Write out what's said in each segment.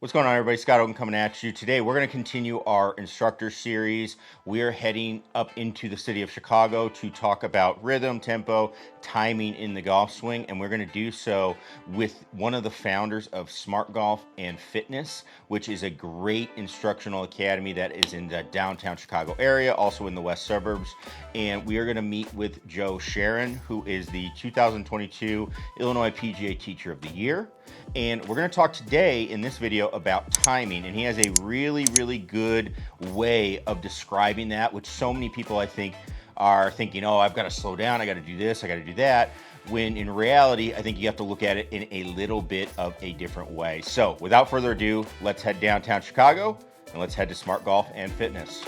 What's going on, everybody? Scott Oaken coming at you. Today, we're going to continue our instructor series. We are heading up into the city of Chicago to talk about rhythm, tempo, timing in the golf swing, and we're going to do so with one of the founders of Smart Golf and Fitness, which is a great instructional academy that is in the downtown Chicago area, also in the west suburbs. And we are going to meet with Joe Sheren, who is the 2022 Illinois PGA Teacher of the Year. And we're going to talk today in this video about timing, and he has a really good way of describing that, which so many people I think are thinking, oh, I've got to slow down, I got to do this, I got to do that, when in reality I think you have to look at it in a little bit of a different way. So without further ado, let's head downtown Chicago and let's head to Smart Golf and Fitness.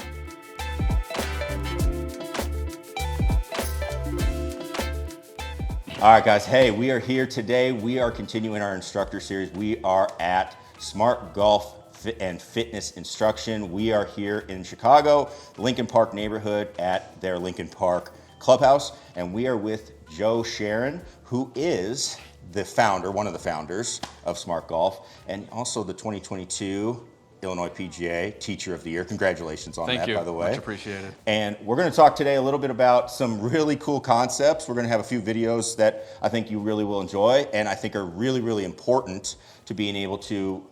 All right, guys. Hey, we are here today. We are continuing our instructor series. We are at Smart Golf and Fitness Instruction. We are here in Chicago, Lincoln Park neighborhood at their Lincoln Park clubhouse. And we are with Joe Sheren, who is the founder, one of the founders of Smart Golf, and also the 2022 Illinois PGA Teacher of the Year. Congratulations on that, by the way. Much appreciated. And we're going to talk today a little bit about some really cool concepts. We're going to have a few videos that I think you really will enjoy and I think are really important to being able to,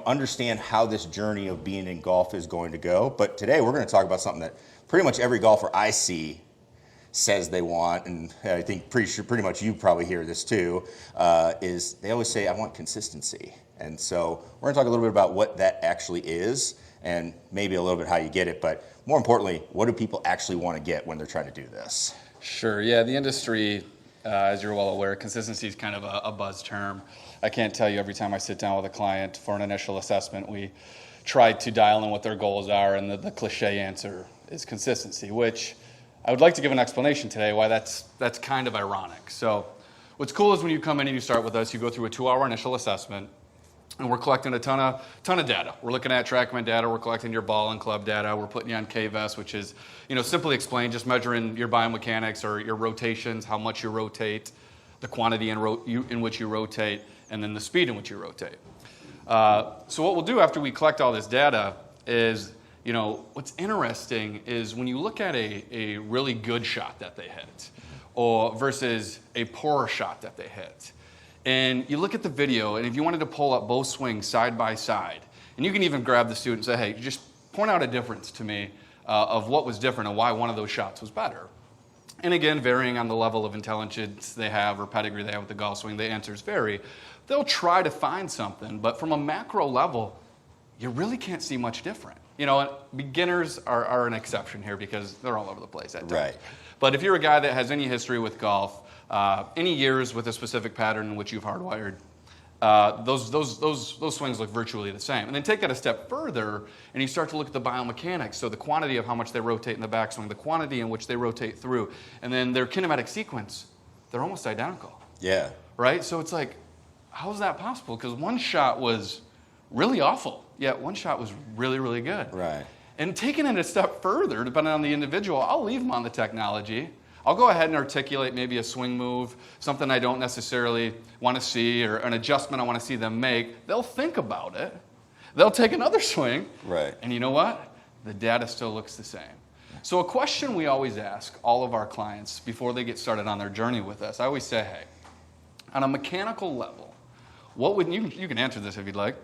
understand how this journey of being in golf is going to go. But today we're going to talk about something that pretty much every golfer I see says they want, and I think pretty much you probably hear this too, is they always say, I want consistency. And so we're going to talk a little bit about what that actually is and maybe a little bit how you get it, but more importantly, what do people actually want to get when they're trying to do this? Sure, yeah, the industry, as you're well aware, consistency is kind of a buzz term. I can't tell you every time I sit down with a client for an initial assessment, we try to dial in what their goals are, and the cliche answer is consistency, which I would like to give an explanation today why that's kind of ironic. So what's cool is when you come in and you start with us, you go through a 2-hour initial assessment, and we're collecting a ton of data. We're looking at TrackMan data, we're collecting your ball and club data, we're putting you on KVS, which is, simply explained, just measuring your biomechanics or your rotations, how much you rotate, the quantity in which you rotate, and then the speed in which you rotate. So what we'll do after we collect all this data is, what's interesting is when you look at a really good shot that they hit or versus a poor shot that they hit, and you look at the video, and if you wanted to pull up both swings side by side, and you can even grab the student and say, hey, just point out a difference to me of what was different and why one of those shots was better. And again, varying on the level of intelligence they have or pedigree they have with the golf swing, the answers vary. They'll try to find something, but from a macro level, you really can't see much different. Beginners are an exception here because they're all over the place at times. Right. But if you're a guy that has any history with golf, any years with a specific pattern in which you've hardwired, those swings look virtually the same. And then take that a step further, and you start to look at the biomechanics, so the quantity of how much they rotate in the backswing, the quantity in which they rotate through, and then their kinematic sequence, they're almost identical. Yeah. Right? So it's like, how is that possible? Because one shot was really awful, yet one shot was really good. Right. And taking it a step further, depending on the individual, I'll leave them on the technology. I'll go ahead and articulate maybe a swing move, something I don't necessarily want to see, or an adjustment I want to see them make. They'll think about it. They'll take another swing. Right. And you know what? The data still looks the same. So a question we always ask all of our clients before they get started on their journey with us, I always say, hey, on a mechanical level, what would you can answer this if you'd like.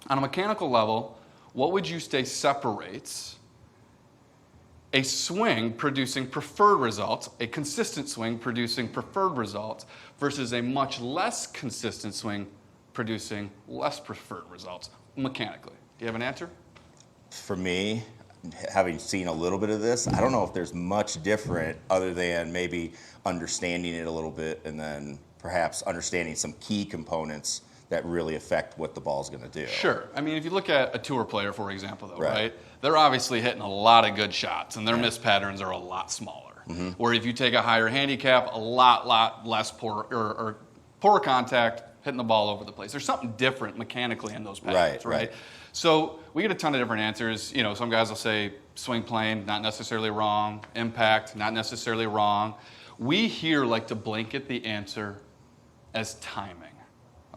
On a mechanical level, what would you say separates a swing producing preferred results, a consistent swing producing preferred results, versus a much less consistent swing producing less preferred results mechanically? Do you have an answer? For me, having seen a little bit of this, I don't know if there's much different other than maybe understanding it a little bit and then perhaps understanding some key components that really affect what the ball's going to do. Sure. I mean, if you look at a tour player, for example, though, right? They're obviously hitting a lot of good shots, and their missed patterns are a lot smaller. Mm-hmm. Where if you take a higher handicap, a lot less poor contact, hitting the ball over the place. There's something different mechanically in those patterns, right? So we get a ton of different answers. Some guys will say swing plane, not necessarily wrong. Impact, not necessarily wrong. We here like to blanket the answer as timing.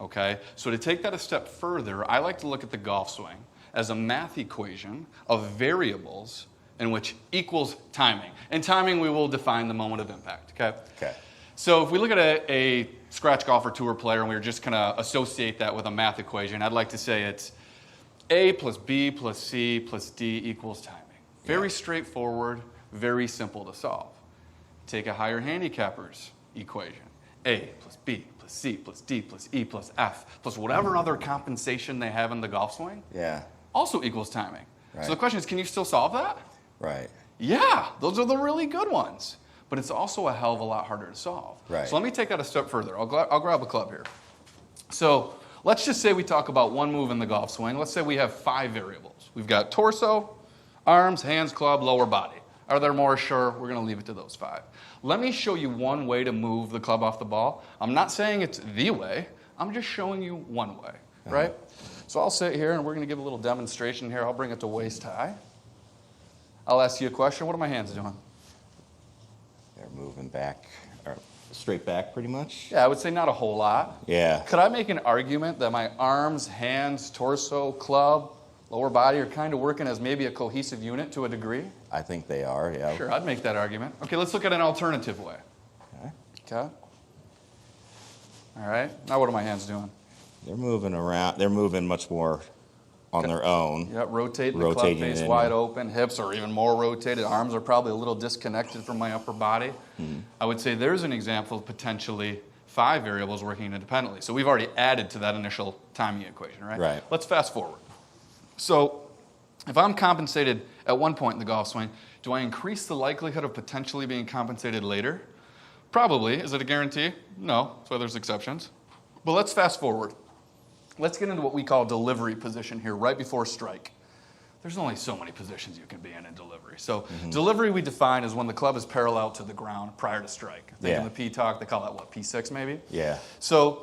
okay? So to take that a step further, I like to look at the golf swing as a math equation of variables in which equals timing. And timing, we will define the moment of impact, okay? Okay. So if we look at a scratch golfer tour player and we were just going to associate that with a math equation, I'd like to say it's A plus B plus C plus D equals timing. Very straightforward, very simple to solve. Take a higher handicapper's equation. A plus B plus C plus D plus E plus F plus whatever other compensation they have in the golf swing also equals timing. Right. So the question is, can you still solve that? Right. Yeah, those are the really good ones. But it's also a hell of a lot harder to solve. Right. So let me take that a step further. I'll grab a club here. So let's just say we talk about one move in the golf swing. Let's say we have 5 variables. We've got torso, arms, hands, club, lower body. Are there more? Sure. We're going to leave it to those 5. Let me show you one way to move the club off the ball. I'm not saying it's the way. I'm just showing you one way, right? So I'll sit here, and we're going to give a little demonstration here. I'll bring it to waist high. I'll ask you a question. What are my hands doing? They're moving back, or straight back pretty much. Yeah, I would say not a whole lot. Yeah. Could I make an argument that my arms, hands, torso, club, lower body are kind of working as maybe a cohesive unit to a degree? I think they are, yeah. Sure, I'd make that argument. Okay, let's look at an alternative way. Okay. All right. Now what are my hands doing? They're moving around. They're moving much more on their own. Yeah, rotating the club face wide open. Hips are even more rotated. Arms are probably a little disconnected from my upper body. I would say there's an example of potentially 5 variables working independently. So we've already added to that initial timing equation, right? Right. Let's fast forward. So if I'm compensated at one point in the golf swing, do I increase the likelihood of potentially being compensated later? Probably. Is it a guarantee? No. So there's exceptions. But let's fast forward. Let's get into what we call delivery position here, right before strike. There's only so many positions you can be in delivery. So delivery we define as when the club is parallel to the ground prior to strike. In the P-talk, they call that what, P6 maybe? Yeah. So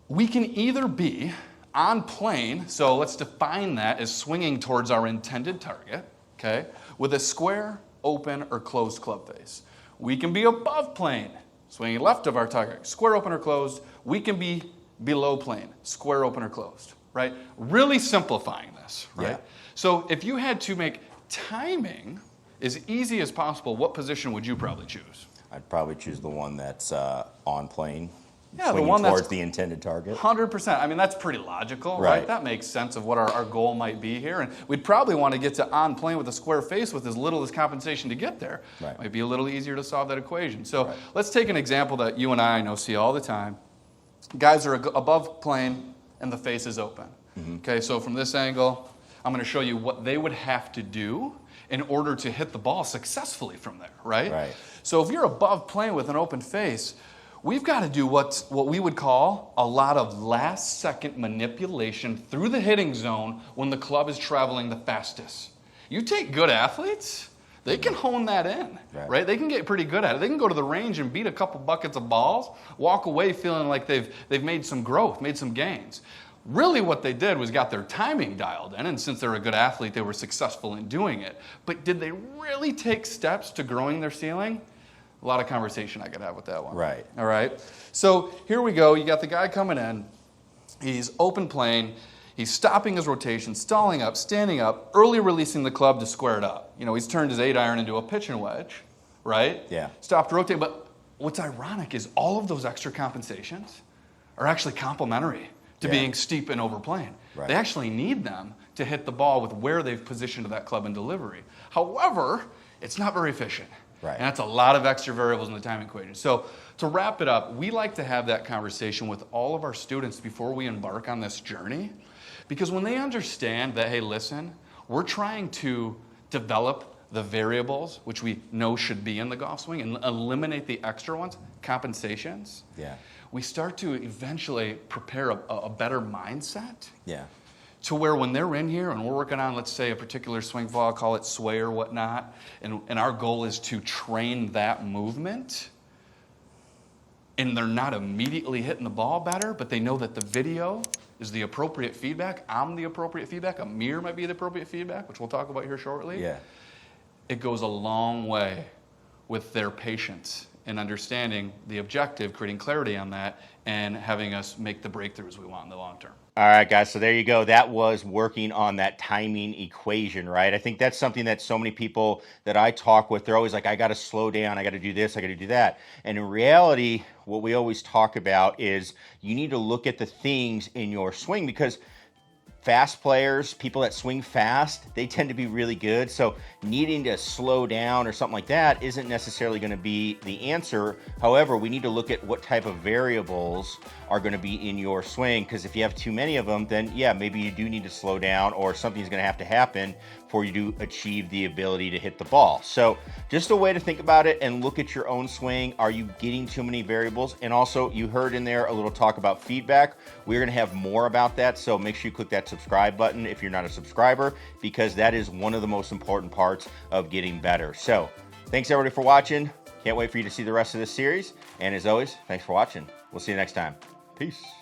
we can either be on plane, so let's define that as swinging towards our intended target, okay, with a square, open, or closed club face. We can be above plane, swinging left of our target, square, open, or closed. We can be below plane, square, open, or closed, right? Really simplifying this, right? Yeah. So if you had to make timing as easy as possible, what position would you probably choose? I'd probably choose the one that's on plane. Yeah, the swinging one towards that's the intended target. 100%. I mean, that's pretty logical, right? That makes sense of what our goal might be here. And we'd probably want to get to on plane with a square face with as little as compensation to get there. Right. Might be a little easier to solve that equation. So let's take an example that you and I know see all the time. Guys are above plane and the face is open. Okay, so from this angle, I'm going to show you what they would have to do in order to hit the ball successfully from there, right? Right. So if you're above plane with an open face, we've got to do what we would call a lot of last-second manipulation through the hitting zone when the club is traveling the fastest. You take good athletes, they can hone that in, right? They can get pretty good at it. They can go to the range and beat a couple buckets of balls, walk away feeling like they've made some growth, made some gains. Really what they did was got their timing dialed in, and since they're a good athlete, they were successful in doing it. But did they really take steps to growing their ceiling? A lot of conversation I could have with that one. Right. All right. So here we go. You got the guy coming in. He's open plane. He's stopping his rotation, stalling up, standing up, early releasing the club to square it up. You know, he's turned his 8-iron into a pitching wedge, right? Yeah. Stopped rotating. But what's ironic is all of those extra compensations are actually complementary to being steep and overplaying. Right. They actually need them to hit the ball with where they've positioned that club in delivery. However, it's not very efficient. Right. And that's a lot of extra variables in the time equation. So to wrap it up, we like to have that conversation with all of our students before we embark on this journey. Because when they understand that, hey, listen, we're trying to develop the variables, which we know should be in the golf swing, and eliminate the extra ones, compensations. Yeah. We start to eventually prepare a better mindset. Yeah. To where when they're in here and we're working on, let's say, a particular swing ball, I'll call it sway or whatnot, and our goal is to train that movement, and they're not immediately hitting the ball better, but they know that the video is the appropriate feedback, I'm the appropriate feedback, a mirror might be the appropriate feedback, which we'll talk about here shortly. Yeah. It goes a long way with their patience and understanding the objective, creating clarity on that, and having us make the breakthroughs we want in the long term. All right, guys. So there you go. That was working on that timing equation, right? I think that's something that so many people that I talk with, they're always like, I got to slow down. I got to do this. I got to do that. And in reality, what we always talk about is you need to look at the things in your swing, because fast players, people that swing fast, they tend to be really good. So needing to slow down or something like that isn't necessarily going to be the answer. However, we need to look at what type of variables are going to be in your swing, because if you have too many of them, then yeah, maybe you do need to slow down, or something's going to have to happen for you to achieve the ability to hit the ball. So just a way to think about it and look at your own swing. Are you getting too many variables? And also, you heard in there a little talk about feedback. We're going to have more about that, so make sure you click that subscribe button if you're not a subscriber, because that is one of the most important parts of getting better. So thanks everybody for watching. Can't wait for you to see the rest of this series. And as always, thanks for watching. We'll see you next time. Peace.